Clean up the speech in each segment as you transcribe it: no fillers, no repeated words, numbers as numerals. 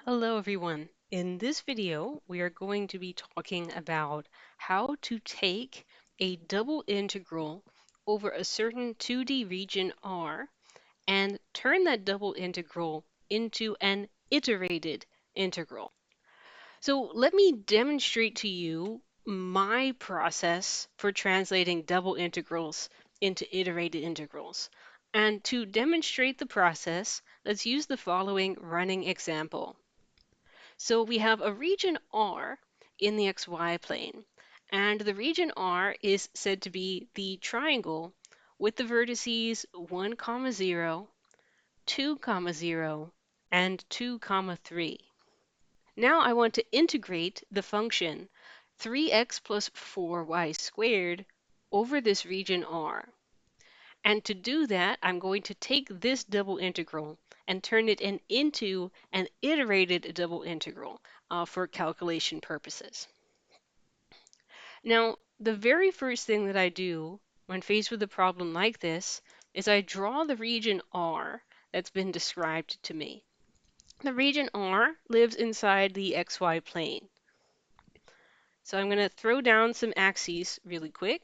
Hello everyone. In this video, we are going to be talking about how to take a double integral over a certain 2D region R and turn that double integral into an iterated integral. So let me demonstrate to you my process for translating double integrals into iterated integrals. And to demonstrate the process, let's use the following running example. So we have a region R in the xy plane, and the region R is said to be the triangle with the vertices 1, 0, 2, 0, and 2, 3. Now I want to integrate the function 3x plus 4y squared over this region R. And to do that, I'm going to take this double integral and turn it into an iterated double integral for calculation purposes. Now, the very first thing that I do when faced with a problem like this is I draw the region R that's been described to me. The region R lives inside the xy plane. So I'm going to throw down some axes really quick,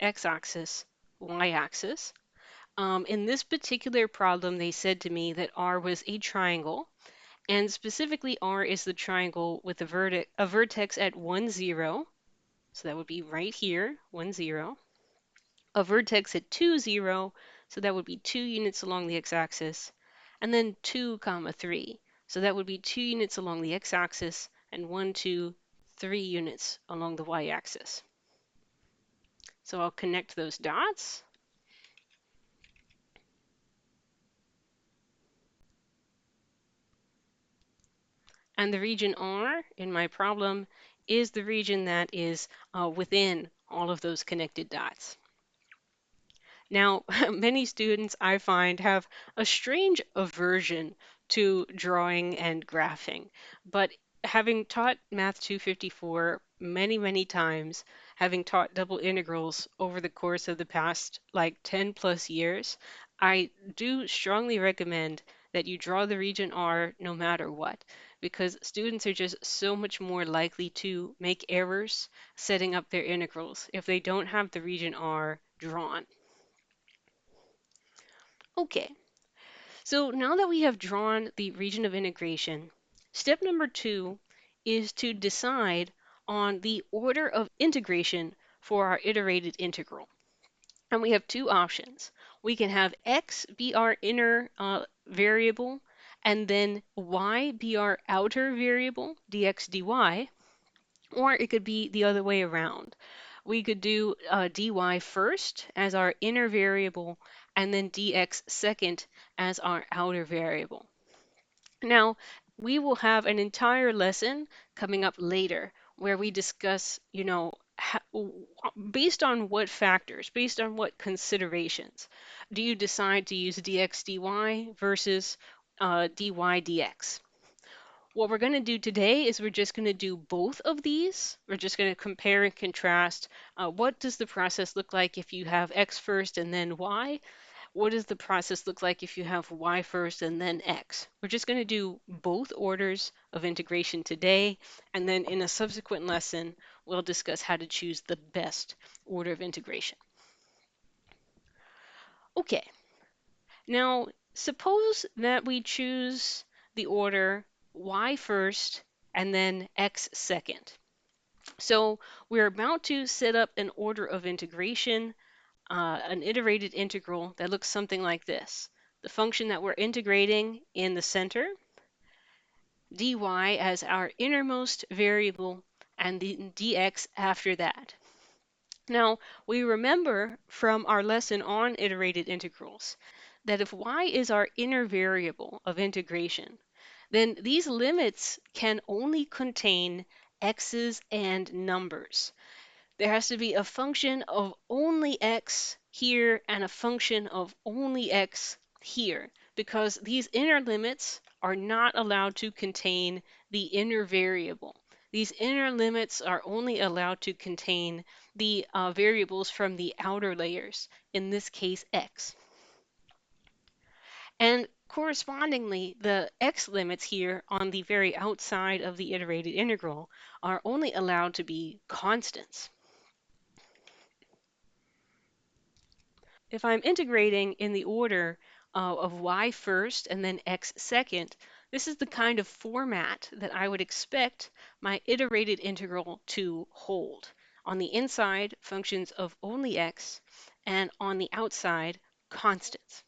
x-axis, y-axis. In this particular problem, they said to me that R was a triangle, and specifically R is the triangle with a vertex at 1, 0, so that would be right here, 1, 0, a vertex at 2, 0, so that would be 2 units along the x-axis, and then 2, 3, so that would be 2 units along the x-axis, and 1, 2, 3 units along the y-axis. So I'll connect those dots. And the region R in my problem is the region that is within all of those connected dots. Now, many students I find have a strange aversion to drawing and graphing, but having taught Math 254 many, many times, having taught double integrals over the course of the past like 10 plus years, I do strongly recommend that you draw the region R no matter what, because students are just so much more likely to make errors setting up their integrals if they don't have the region R drawn. Okay, so now that we have drawn the region of integration, step number 2 is to decide on the order of integration for our iterated integral. And we have two options. We can have x be our inner variable, and then y be our outer variable, dx dy, or it could be the other way around. We could do dy first as our inner variable and then dx second as our outer variable. Now, we will have an entire lesson coming up later where we discuss, based on what factors, based on what considerations, do you decide to use dx dy versus dy dx? What we're going to do today is we're just going to do both of these. We're just going to compare and contrast. What does the process look like if you have x first and then y? What does the process look like if you have y first and then x? We're just going to do both orders of integration today, and then in a subsequent lesson, we'll discuss how to choose the best order of integration. Okay, now suppose that we choose the order y first and then x second. So we're about to set up an order of integration, an iterated integral that looks something like this. The function that we're integrating in the center, dy as our innermost variable, and the dx after that. Now, we remember from our lesson on iterated integrals that if y is our inner variable of integration, then these limits can only contain x's and numbers. There has to be a function of only x here and a function of only x here, because these inner limits are not allowed to contain the inner variable. These inner limits are only allowed to contain the variables from the outer layers, in this case x. And correspondingly, the x limits here on the very outside of the iterated integral are only allowed to be constants. If I'm integrating in the order of y first and then x second, this is the kind of format that I would expect my iterated integral to hold. On the inside, functions of only x, and on the outside, constants.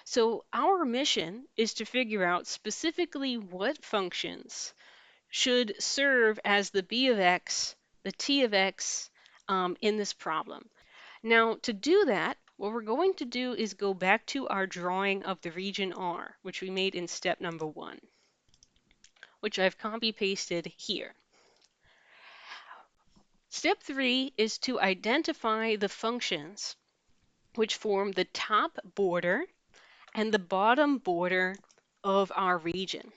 So our mission is to figure out specifically what functions should serve as the b of x, the t of x in this problem. Now, to do that, what we're going to do is go back to our drawing of the region R, which we made in step number 1, which I've copy-pasted here. Step 3 is to identify the functions which form the top border and the bottom border of our region.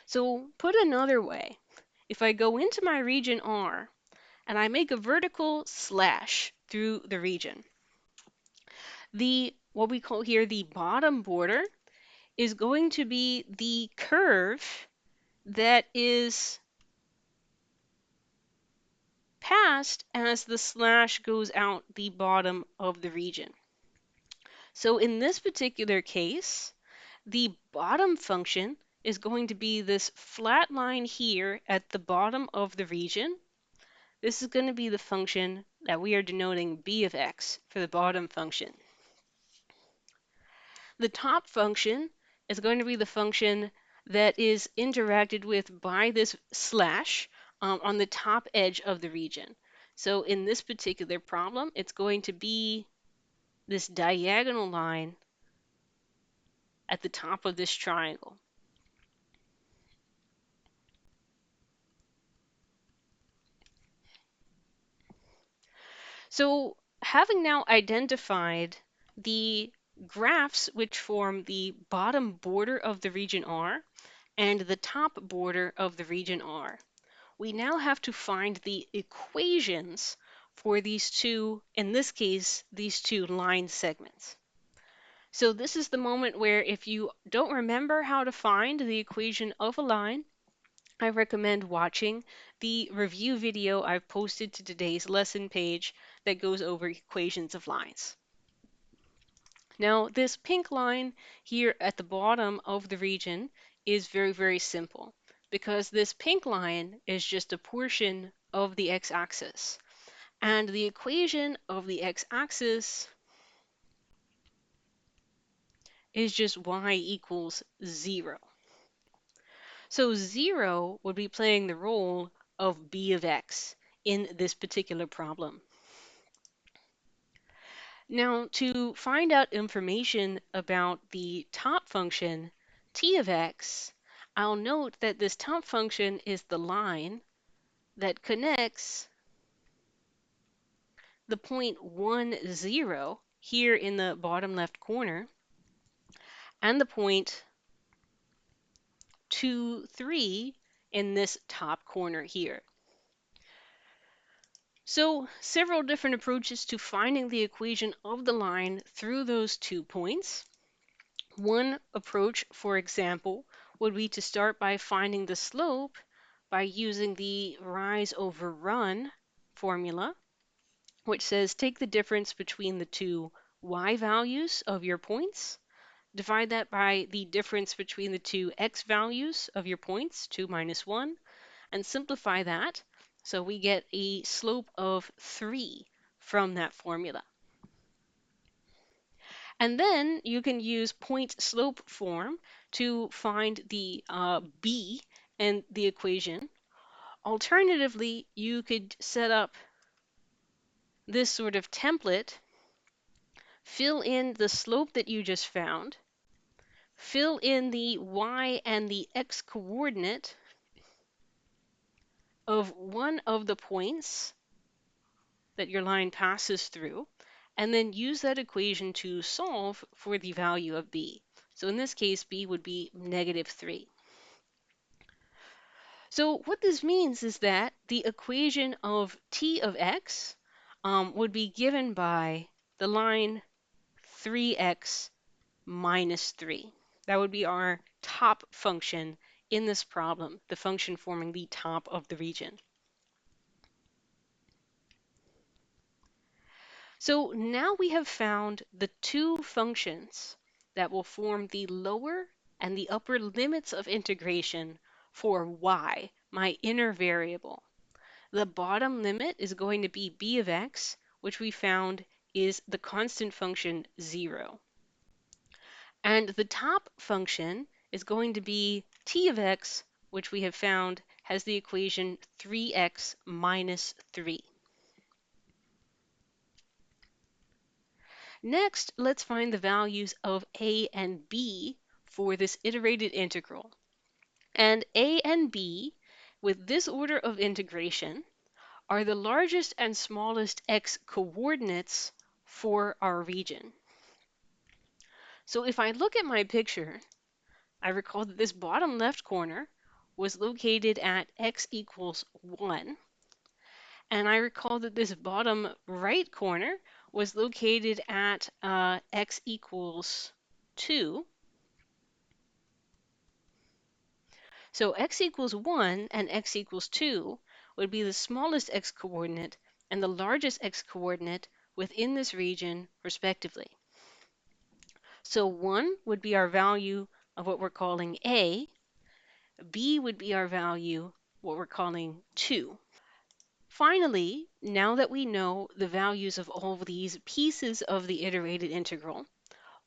So put another way, if I go into my region R and I make a vertical slash through the region, what we call here the bottom border is going to be the curve that is passed as the slash goes out the bottom of the region. So in this particular case, the bottom function is going to be this flat line here at the bottom of the region. This is going to be the function that we are denoting b of x for the bottom function. The top function is going to be the function that is interacted with by this slash on the top edge of the region. So in this particular problem, it's going to be this diagonal line at the top of this triangle. So having now identified the graphs which form the bottom border of the region R and the top border of the region R, we now have to find the equations for these two, in this case, these two line segments. So this is the moment where if you don't remember how to find the equation of a line, I recommend watching the review video I've posted to today's lesson page that goes over equations of lines. Now, this pink line here at the bottom of the region is very, very simple because this pink line is just a portion of the x-axis. And the equation of the x-axis is just y equals 0. So 0 would be playing the role of b of x in this particular problem. Now, to find out information about the top function, t of x, I'll note that this top function is the line that connects the point 1, 0 here in the bottom left corner and the point 2, 3 in this top corner here. So several different approaches to finding the equation of the line through those 2 points. One approach, for example, would be to start by finding the slope by using the rise over run formula, which says take the difference between the two y values of your points, divide that by the difference between the two x values of your points, 2 minus 1, and simplify that. So we get a slope of 3 from that formula. And then you can use point slope form to find the b in the equation. Alternatively, you could set up this sort of template, fill in the slope that you just found, fill in the y and the x coordinate of one of the points that your line passes through, and then use that equation to solve for the value of b. So in this case, b would be -3. So what this means is that the equation of t of x would be given by the line 3x minus 3. That would be our top function in this problem, the function forming the top of the region. So now we have found the two functions that will form the lower and the upper limits of integration for y, my inner variable. The bottom limit is going to be b of x, which we found is the constant function 0. And the top function is going to be t of x, which we have found has the equation 3x minus 3. Next, let's find the values of a and b for this iterated integral. And a and b, with this order of integration, are the largest and smallest x coordinates for our region. So if I look at my picture, I recall that this bottom left corner was located at x equals 1. And I recall that this bottom right corner was located at x equals 2. So x equals 1 and x equals 2 would be the smallest x coordinate and the largest x coordinate within this region, respectively. So 1 would be our value of what we're calling a, b would be our value, what we're calling 2. Finally, now that we know the values of all of these pieces of the iterated integral,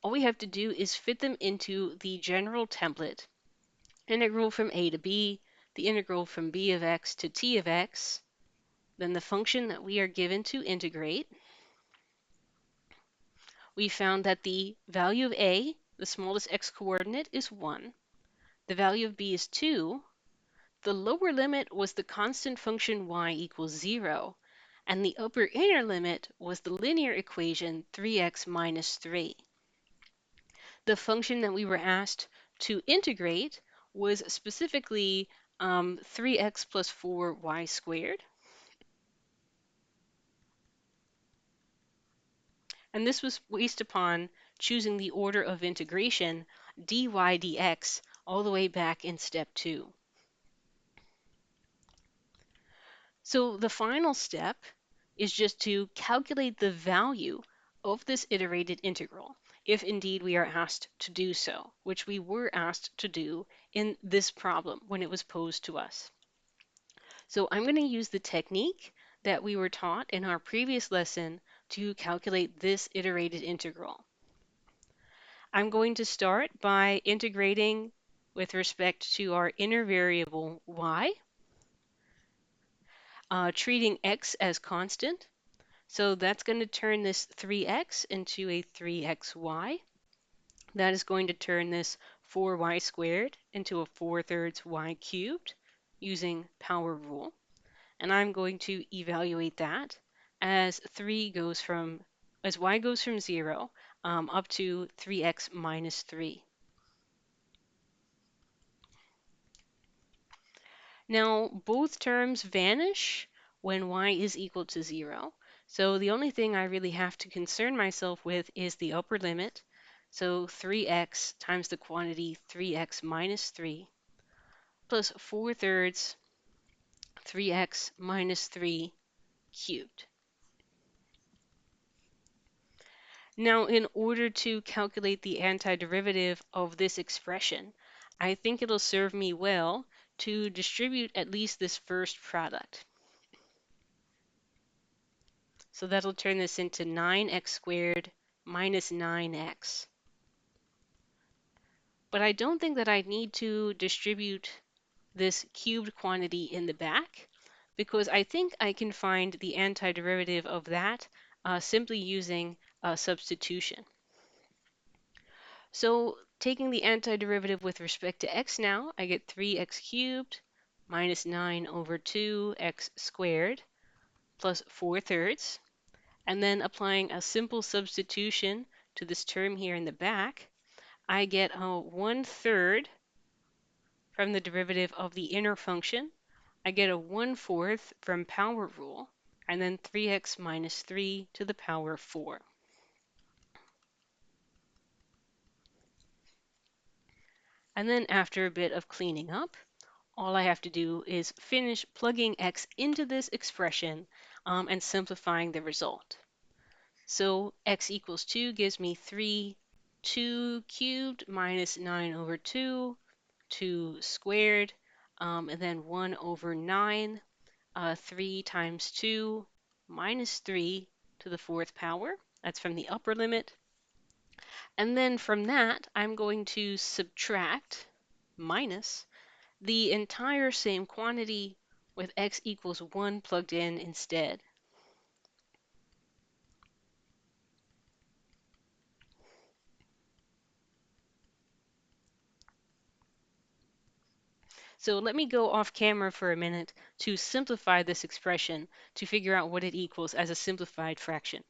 all we have to do is fit them into the general template. Integral from a to b, the integral from b of x to t of x, then the function that we are given to integrate. We found that the value of a, the smallest x coordinate, is 1. The value of b is 2. The lower limit was the constant function y equals 0, and the upper inner limit was the linear equation 3x minus 3. The function that we were asked to integrate was specifically 3x plus 4y squared. And this was based upon choosing the order of integration dy dx all the way back in step 2. So the final step is just to calculate the value of this iterated integral, if indeed we are asked to do so, which we were asked to do in this problem when it was posed to us. So I'm going to use the technique that we were taught in our previous lesson to calculate this iterated integral. I'm going to start by integrating with respect to our inner variable y, treating x as constant. So that's going to turn this 3x into a 3xy. That is going to turn this 4y squared into a 4/3 y cubed using power rule. And I'm going to evaluate that as y goes from 0 up to 3x minus 3. Now, both terms vanish when y is equal to 0. So the only thing I really have to concern myself with is the upper limit. So 3x times the quantity 3x minus 3 plus 4/3 3x minus 3 cubed. Now, in order to calculate the antiderivative of this expression, I think it'll serve me well to distribute at least this first product. So that'll turn this into 9x squared minus 9x. But I don't think that I need to distribute this cubed quantity in the back, because I think I can find the antiderivative of that simply using substitution. So taking the antiderivative with respect to x now, I get 3x cubed minus 9 over 2x squared plus 4/3. And then applying a simple substitution to this term here in the back, I get a 1/3 from the derivative of the inner function. I get a 1/4 from power rule, and then 3x minus 3 to the power 4. And then after a bit of cleaning up, all I have to do is finish plugging x into this expression and simplifying the result. So x equals 2 gives me 2 cubed minus 9 over 2, 2 squared, and then 1 over 9, 3 times 2 minus 3 to the fourth power. That's from the upper limit. And then from that, I'm going to subtract minus the entire same quantity with x equals 1 plugged in instead. So let me go off camera for a minute to simplify this expression to figure out what it equals as a simplified fraction.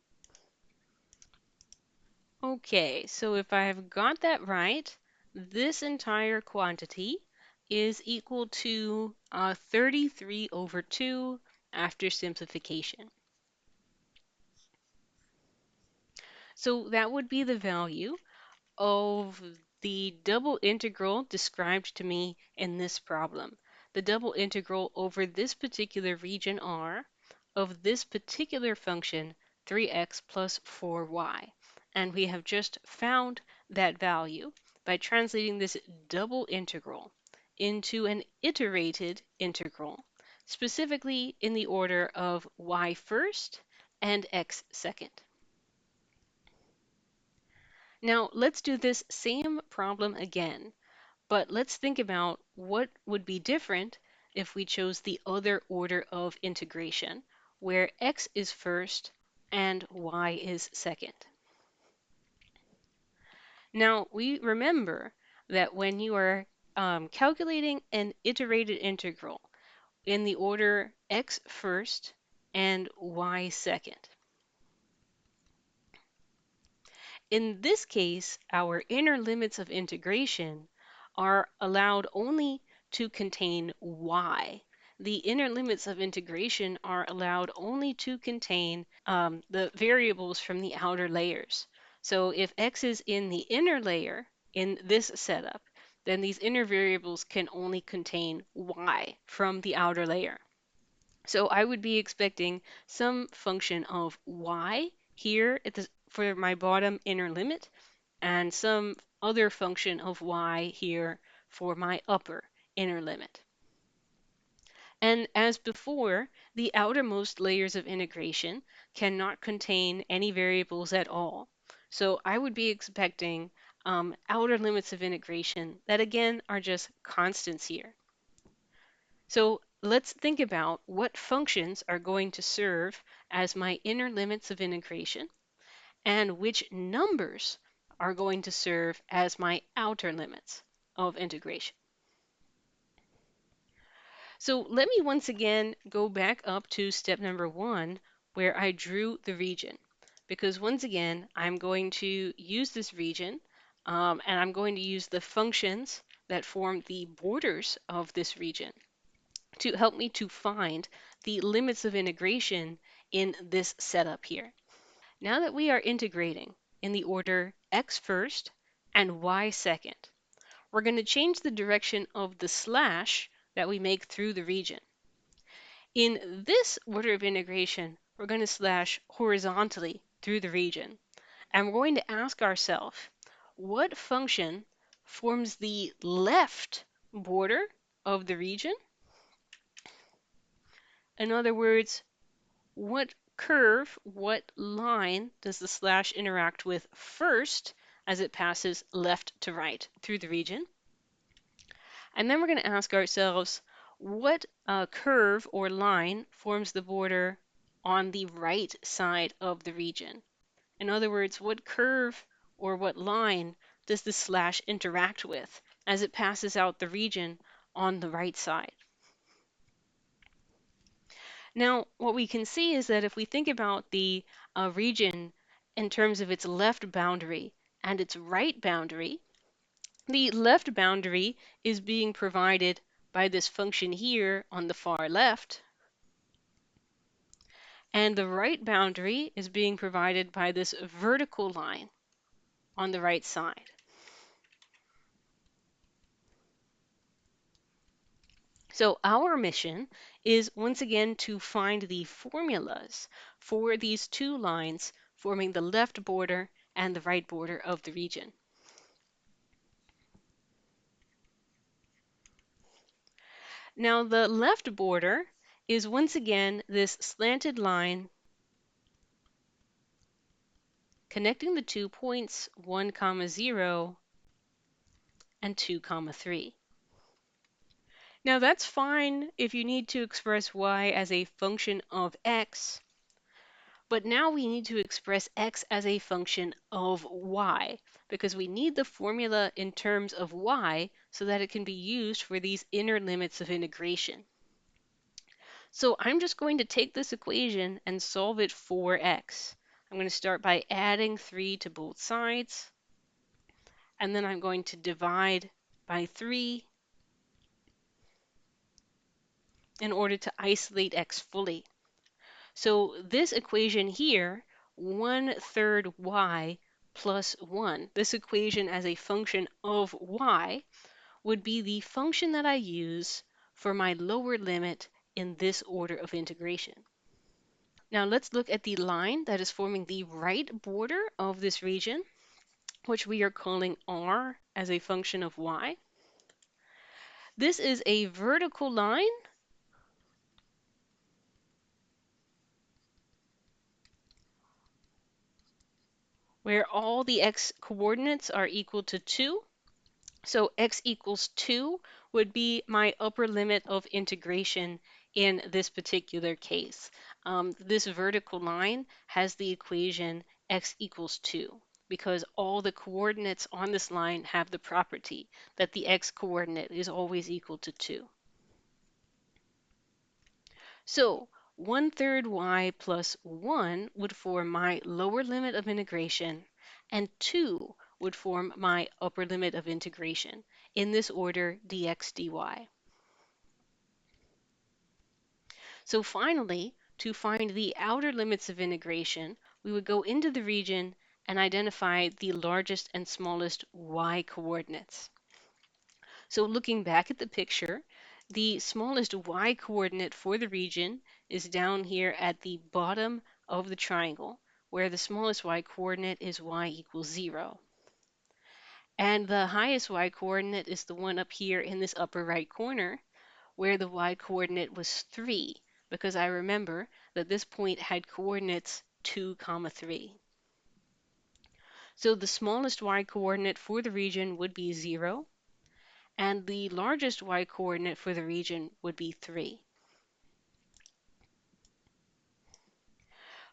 Okay, so if I've got that right, this entire quantity is equal to 33 over 2 after simplification. So that would be the value of the double integral described to me in this problem. The double integral over this particular region R of this particular function 3x plus 4y. And we have just found that value by translating this double integral into an iterated integral, specifically in the order of y first and x second. Now let's do this same problem again, but let's think about what would be different if we chose the other order of integration, where x is first and y is second. Now we remember that when you are calculating an iterated integral in the order x first and y second, in this case, our inner limits of integration are allowed only to contain y. The inner limits of integration are allowed only to contain the variables from the outer layers. So if x is in the inner layer in this setup, then these inner variables can only contain y from the outer layer. So I would be expecting some function of y here for my bottom inner limit, and some other function of y here for my upper inner limit. And as before, the outermost layers of integration cannot contain any variables at all. So I would be expecting outer limits of integration that again are just constants here. So let's think about what functions are going to serve as my inner limits of integration and which numbers are going to serve as my outer limits of integration. So let me once again go back up to step number 1 where I drew the region, because once again I'm going to use this region and I'm going to use the functions that form the borders of this region to help me to find the limits of integration in this setup here. Now that we are integrating in the order x first and y second, we're going to change the direction of the slash that we make through the region. In this order of integration, we're going to slash horizontally through the region. And we're going to ask ourselves, what function forms the left border of the region? In other words, what curve, what line does the slash interact with first as it passes left to right through the region? And then we're going to ask ourselves, what curve or line forms the border on the right side of the region? In other words, what curve or what line does the slash interact with as it passes out the region on the right side? Now, what we can see is that if we think about the region in terms of its left boundary and its right boundary, the left boundary is being provided by this function here on the far left, and the right boundary is being provided by this vertical line on the right side. So our mission is once again to find the formulas for these two lines forming the left border and the right border of the region. Now the left border is once again this slanted line connecting the 2 points 1, 0 and 2, 3. Now that's fine if you need to express y as a function of x, but now we need to express x as a function of y because we need the formula in terms of y so that it can be used for these inner limits of integration. So I'm just going to take this equation and solve it for x. I'm going to start by adding 3 to both sides, and then I'm going to divide by 3 in order to isolate x fully. So this equation here, 1/3 y plus 1, this equation as a function of y would be the function that I use for my lower limit in this order of integration. Now let's look at the line that is forming the right border of this region, which we are calling r as a function of y. This is a vertical line where all the x coordinates are equal to 2. So x equals 2 would be my upper limit of integration in this particular case. This vertical line has the equation x equals 2 because all the coordinates on this line have the property that the x coordinate is always equal to 2. So 1/3 y plus 1 would form my lower limit of integration, and 2 would form my upper limit of integration, in this order dx dy. So finally, to find the outer limits of integration, we would go into the region and identify the largest and smallest y coordinates. So looking back at the picture, the smallest y coordinate for the region is down here at the bottom of the triangle, where the smallest y coordinate is y equals 0. And the highest y coordinate is the one up here in this upper right corner, where the y coordinate was 3, because I remember that this point had coordinates 2, 3. So the smallest y coordinate for the region would be 0, and the largest y coordinate for the region would be 3.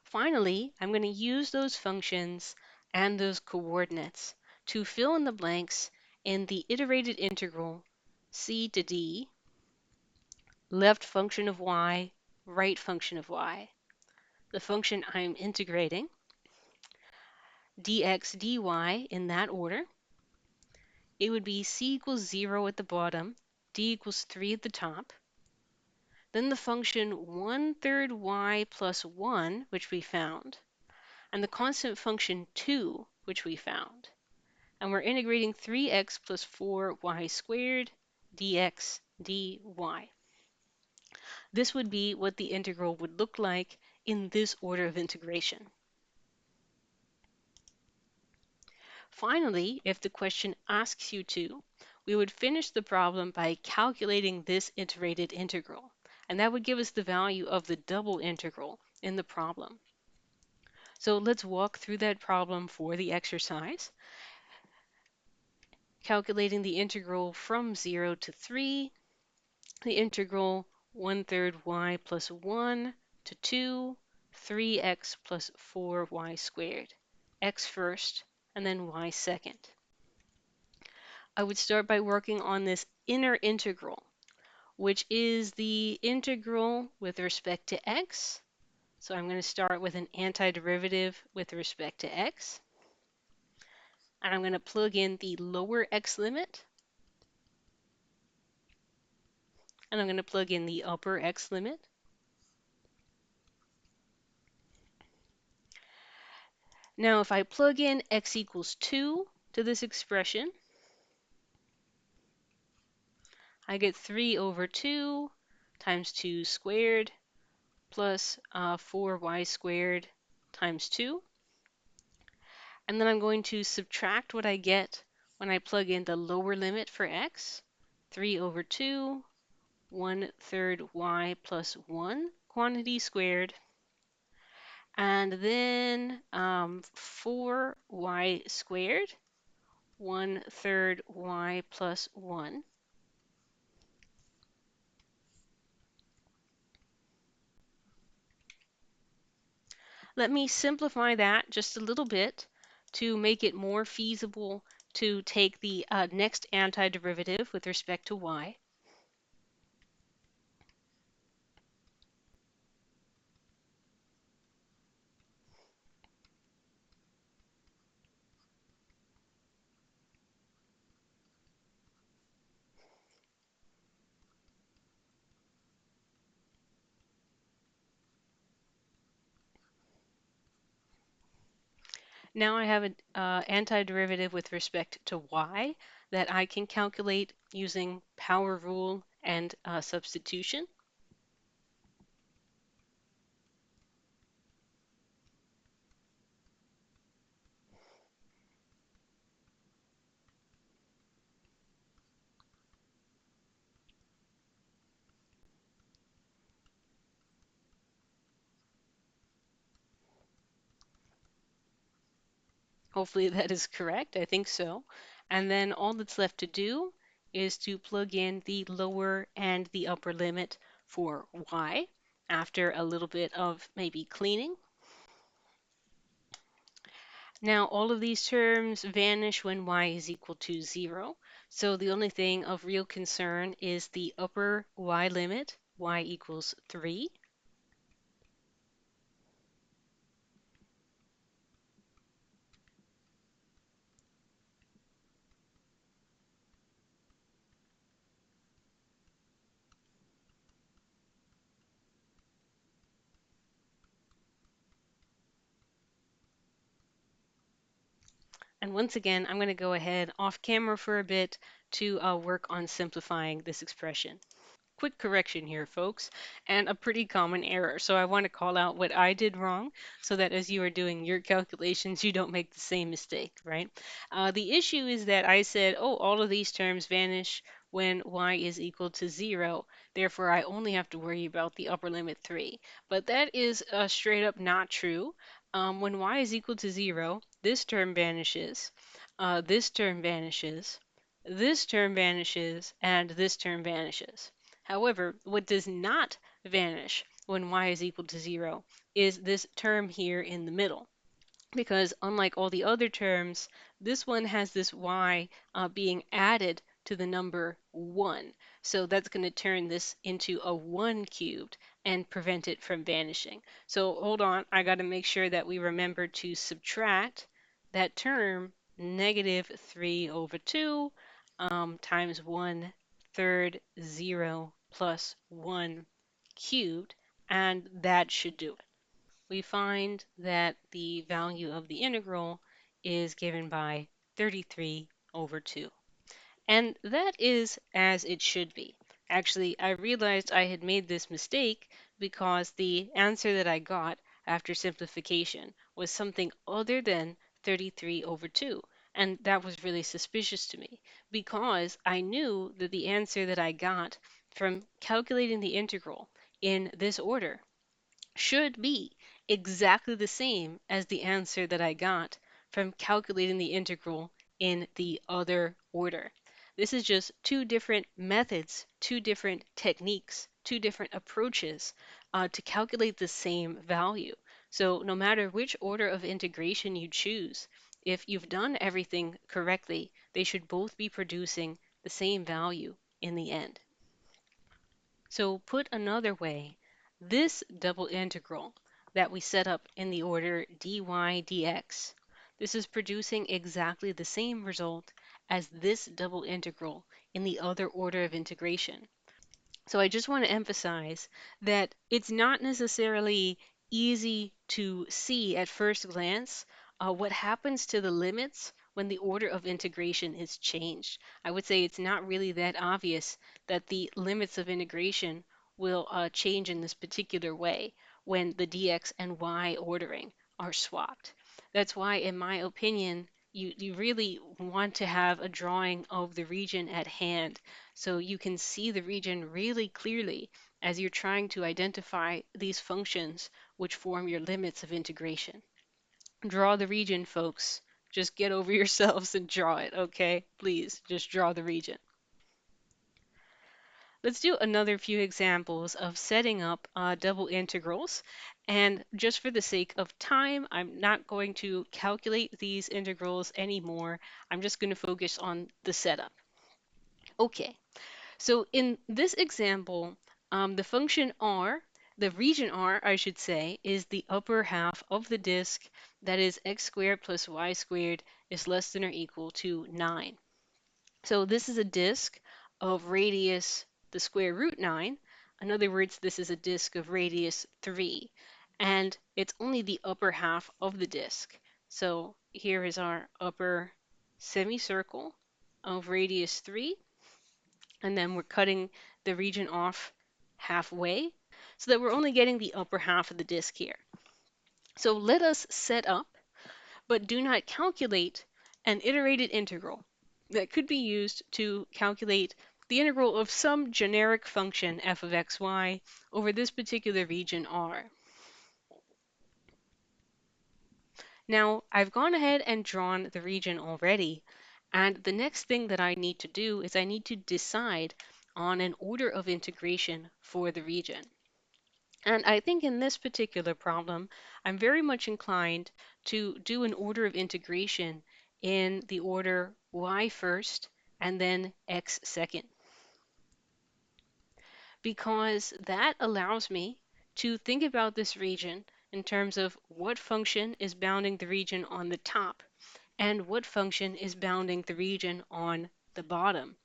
Finally, I'm going to use those functions and those coordinates to fill in the blanks in the iterated integral c to d, left function of y, right function of y. The function I'm integrating, dx dy in that order, it would be c equals 0 at the bottom, d equals 3 at the top. Then the function 1/3 y plus 1, which we found, and the constant function 2, which we found. And we're integrating 3x plus 4y squared dx dy. This would be what the integral would look like in this order of integration. Finally, if the question asks you to, we would finish the problem by calculating this iterated integral, and that would give us the value of the double integral in the problem. So let's walk through that problem for the exercise. Calculating the integral from 0 to 3, the integral 1/3 y plus 1 to 2, 3x plus 4y squared. X first, and then y second. I would start by working on this inner integral, which is the integral with respect to x. So I'm going to start with an antiderivative with respect to x. And I'm going to plug in the lower x limit. And I'm going to plug in the upper x limit. Now, if I plug in x equals 2 to this expression, I get 3 over 2 times 2 squared plus 4y squared times 2. And then I'm going to subtract what I get when I plug in the lower limit for x. 3 over 2, 1/3 y plus 1 quantity squared. And then 4y squared, 1/3 y plus 1. Let me simplify that just a little bit to make it more feasible to take the next antiderivative with respect to y. Now I have an antiderivative with respect to y that I can calculate using power rule and substitution. Hopefully that is correct. I think so. And then all that's left to do is to plug in the lower and the upper limit for y after a little bit of maybe cleaning. Now all of these terms vanish when y is equal to 0. So the only thing of real concern is the upper y limit, y equals 3. And once again, I'm going to go ahead off camera for a bit to work on simplifying this expression. Quick correction here, folks, and a pretty common error. So I want to call out what I did wrong so that as you are doing your calculations, you don't make the same mistake, right? The issue is that I said, oh, all of these terms vanish when y is equal to 0. Therefore, I only have to worry about the upper limit 3. But that is straight up not true. When y is equal to 0, this term vanishes, this term vanishes, this term vanishes, and this term vanishes. However, what does not vanish when y is equal to 0 is this term here in the middle. Because unlike all the other terms, this one has this y being added to the number 1. So that's going to turn this into a 1 cubed and prevent it from vanishing. So hold on, I got to make sure that we remember to subtract that term, negative 3 over 2 times 1/3 0 plus 1 cubed, and that should do it. We find that the value of the integral is given by 33 over 2. And that is as it should be. Actually, I realized I had made this mistake because the answer that I got after simplification was something other than 33 over 2. And that was really suspicious to me because I knew that the answer that I got from calculating the integral in this order should be exactly the same as the answer that I got from calculating the integral in the other order. This is just two different methods, two different techniques, two different approaches to calculate the same value. So no matter which order of integration you choose, if you've done everything correctly, they should both be producing the same value in the end. So put another way, this double integral that we set up in the order dy dx, this is producing exactly the same result as this double integral in the other order of integration. So I just want to emphasize that it's not necessarily easy to see at first glance what happens to the limits when the order of integration is changed. I would say it's not really that obvious that the limits of integration will change in this particular way when the dx and y ordering are swapped. That's why, in my opinion, you really want to have a drawing of the region at hand so you can see the region really clearly as you're trying to identify these functions which form your limits of integration. Draw the region, folks. Just get over yourselves and draw it, okay? Please, just draw the region. Let's do another few examples of setting up double integrals. And just for the sake of time, I'm not going to calculate these integrals anymore. I'm just going to focus on the setup. Okay, so in this example, the function r, the region r, I should say, is the upper half of the disk. That is x squared plus y squared is less than or equal to 9. So this is a disk of radius the square root 9. In other words, this is a disk of radius 3. And it's only the upper half of the disk. So here is our upper semicircle of radius 3. And then we're cutting the region off halfway so that we're only getting the upper half of the disk here. So let us set up, but do not calculate, an iterated integral that could be used to calculate the integral of some generic function f of xy over this particular region R. Now, I've gone ahead and drawn the region already, and the next thing that I need to do is I need to decide on an order of integration for the region. And I think in this particular problem, I'm very much inclined to do an order of integration in the order y first and then x second, because that allows me to think about this region in terms of what function is bounding the region on the top and what function is bounding the region on the bottom.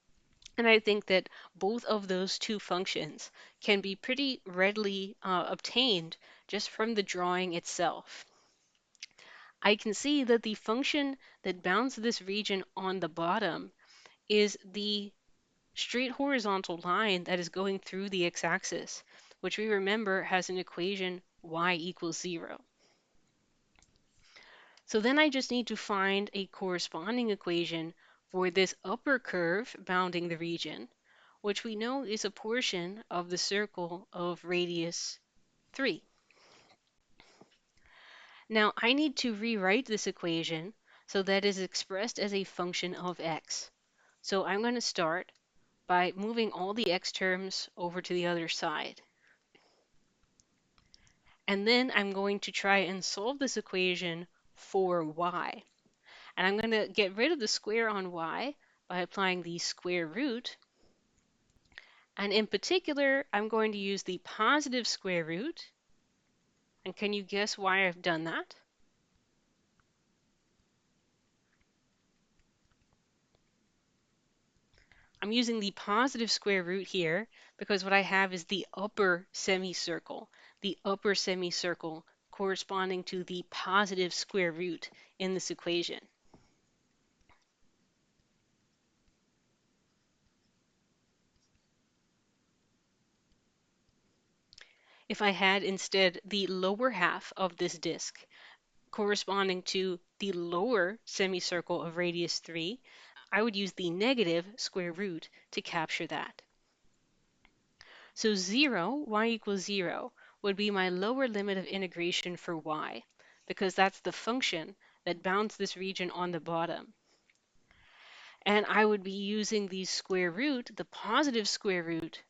And I think that both of those two functions can be pretty readily obtained just from the drawing itself. I can see that the function that bounds this region on the bottom is the straight horizontal line that is going through the x-axis, which we remember has an equation y equals 0. So then I just need to find a corresponding equation for this upper curve bounding the region, which we know is a portion of the circle of radius 3. Now I need to rewrite this equation so that it is expressed as a function of x. So I'm going to start by moving all the x terms over to the other side. And then I'm going to try and solve this equation for y. And I'm going to get rid of the square on y by applying the square root. And in particular, I'm going to use the positive square root. And can you guess why I've done that? I'm using the positive square root here because what I have is the upper semicircle corresponding to the positive square root in this equation. If I had instead the lower half of this disk corresponding to the lower semicircle of radius 3, I would use the negative square root to capture that. So 0, y equals 0, would be my lower limit of integration for y, because that's the function that bounds this region on the bottom. And I would be using the square root, the positive square root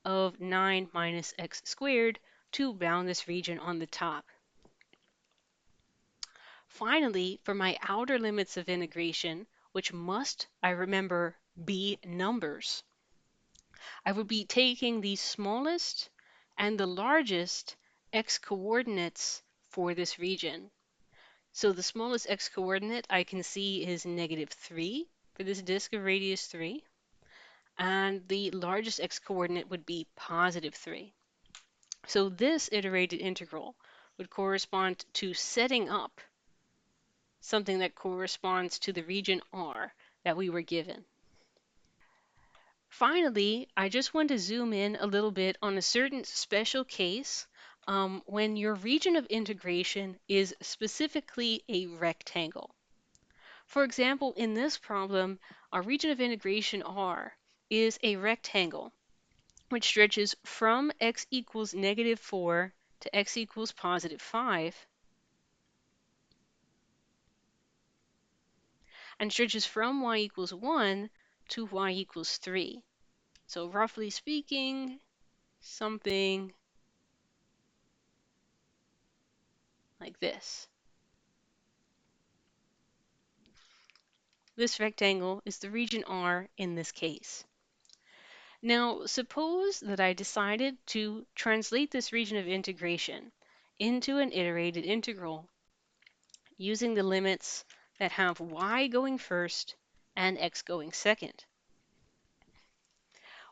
of 9 minus x squared to bound this region on the top. Finally, for my outer limits of integration, which must, I remember, be numbers, I would be taking the smallest and the largest x coordinates for this region. So the smallest x coordinate I can see is -3 for this disk of radius 3, and the largest x coordinate would be +3. So this iterated integral would correspond to setting up something that corresponds to the region R that we were given. Finally, I just want to zoom in a little bit on a certain special case when your region of integration is specifically a rectangle. For example, in this problem, our region of integration R is a rectangle which stretches from x equals -4 to x equals +5 and stretches from y equals 1 to y equals 3. So roughly speaking, something like this. This rectangle is the region R in this case. Now, suppose that I decided to translate this region of integration into an iterated integral using the limits that have y going first and x going second.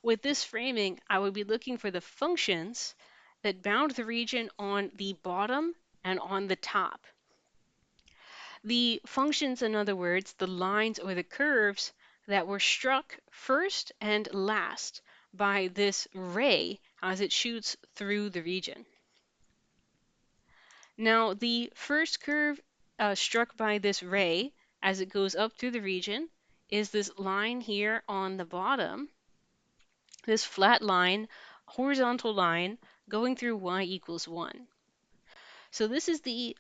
With this framing, I would be looking for the functions that bound the region on the bottom and on the top. The functions, in other words, the lines or the curves that were struck first and last by this ray as it shoots through the region. Now, the first curve struck by this ray as it goes up through the region is this line here on the bottom, this flat line, horizontal line going through y equals 1. So this is the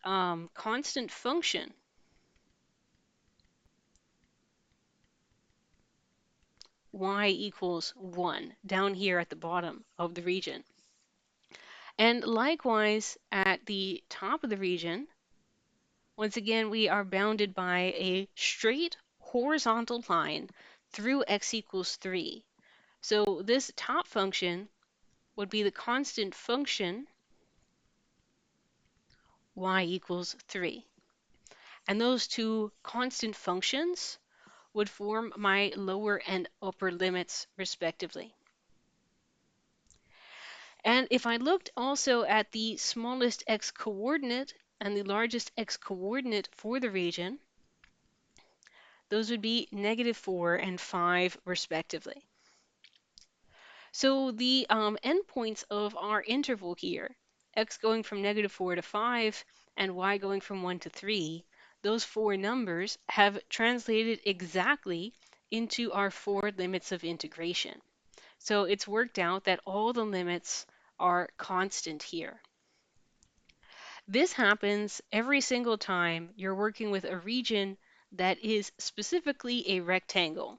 constant function y equals 1 down here at the bottom of the region. And likewise, at the top of the region, once again, we are bounded by a straight horizontal line through x equals 3. So this top function would be the constant function y equals 3. And those two constant functions would form my lower and upper limits respectively. And if I looked also at the smallest x coordinate and the largest x coordinate for the region, those would be -4 and 5 respectively. So the endpoints of our interval here, x going from -4 to 5 and y going from 1 to 3, those four numbers have translated exactly into our four limits of integration. So it's worked out that all the limits are constant here. This happens every single time you're working with a region that is specifically a rectangle.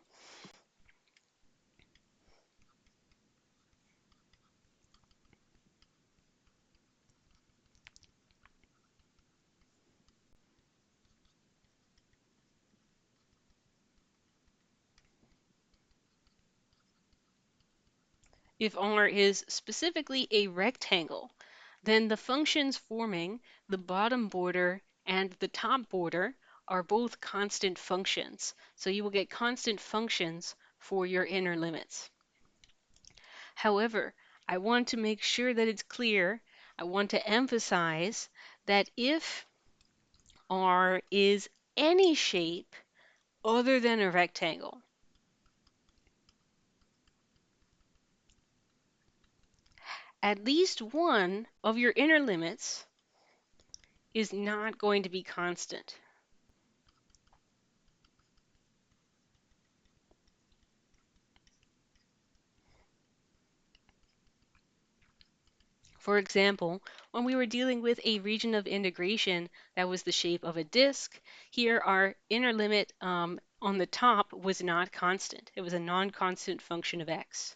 If R is specifically a rectangle, then the functions forming the bottom border and the top border are both constant functions. So you will get constant functions for your inner limits. However, I want to make sure that it's clear, I want to emphasize that if R is any shape other than a rectangle, at least one of your inner limits is not going to be constant. For example, when we were dealing with a region of integration that was the shape of a disk, here our inner limit on the top was not constant. It was a non-constant function of x.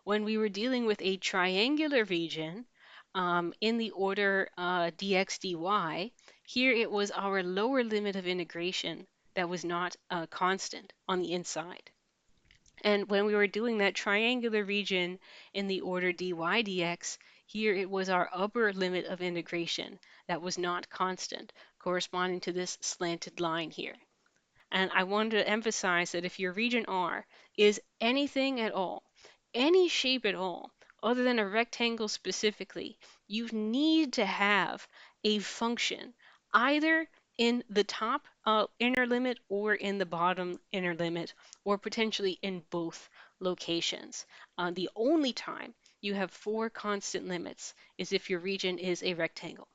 When we were dealing with a triangular region in the order dx dy, here it was our lower limit of integration that was not constant on the inside. And when we were doing that triangular region in the order dy dx, here it was our upper limit of integration that was not constant, corresponding to this slanted line here. And I wanted to emphasize that if your region R is anything at all, any shape at all, other than a rectangle specifically, you need to have a function either in the top inner limit or in the bottom inner limit, or potentially in both locations. The only time you have four constant limits is if your region is a rectangle.